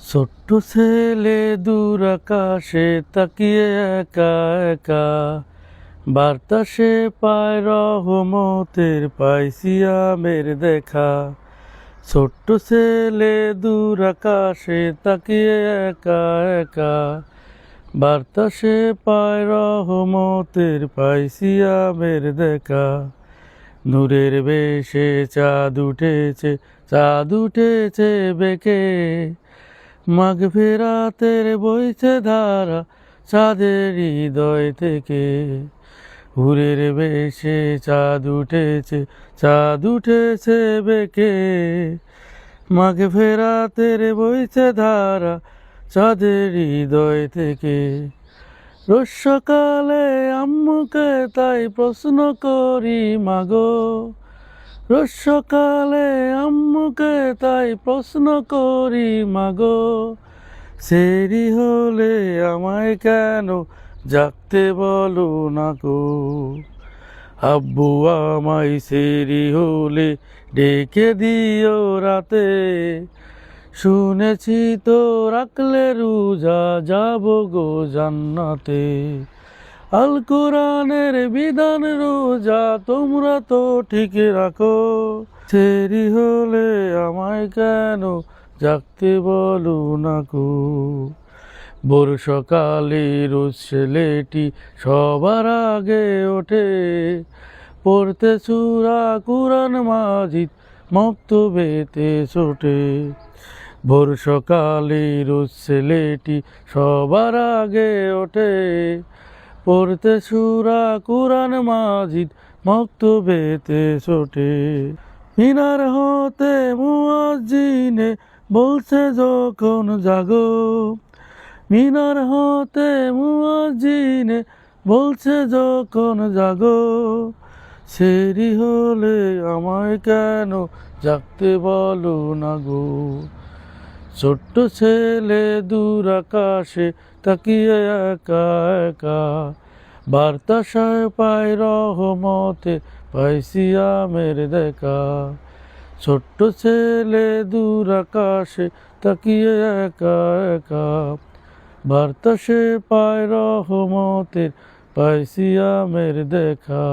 ছোট্ট ছেলে দূর আকাশে তাকিয়ে একা একা, বার্তা সে পায় রহমতের, পাইছি আমের দেখা। ছোট্ট ছেলে দূর আকাশে তাকিয়ে একা একা, বার্তা সে পায় রহমতের, পাইছি আমের দেখা। নূরের বেশে চাঁদ উঠেছে বেঁকে, মাঘ ফেরাতের বইছে ধারা চাঁদের হৃদয় থেকে। হুরের বেশে চাঁদ উঠেছে বেঁকে, মাঘ ফেরাতের বইছে ধারা চাঁদের হৃদয় থেকে। রোজ সকালে আম্মুকে তাই প্রশ্ন করি মাগো, রোজ সকালে আম্মুকে তাই প্রশ্ন করি মাগো, সেরি হলে আমায় কেন জাগতে বলো না গো। আব্বু আমায় সেরি হলে ডেকে দিও রাতে, শুনেছি তো রাখলে রোজা যাব গো জান্নাতে। আল কোরআনের বিধান রোজা তোমরা তো ঠিক রাখো, সেরি হলে আমায় কেন জাগতে বলো না গো। ভোর সকালে রোজ ছেলেটি সবার আগে ওঠে, পড়তে সূরা কুরআন মাজিদ মক্তবেতে ছোটে। ভোর সকালে রোজ ছেলেটি সবার আগে ওঠে, পড়তে সূরা কুরআন মাজিদ মক্তবেতে ছোটে। মিনার হতে মুয়াজ্জিনে বলছে যখন জাগো, মিনার হতে মুয়াজ্জিনে বলছে যখন জাগো, সেরি হলে আমায় কেন জাগতে বলো না গো। ছোট্ট ছেলে দূর আকাশে তাকিয়ে একা একা, বার্তা সায় পায় রহমতে, পাইছি আমের দেখা। ছোট্ট ছেলে দূর আকাশে তাকিয়ে একা একা, বার্তা সে পায় রহমতের, পাইছি আমের দেখা।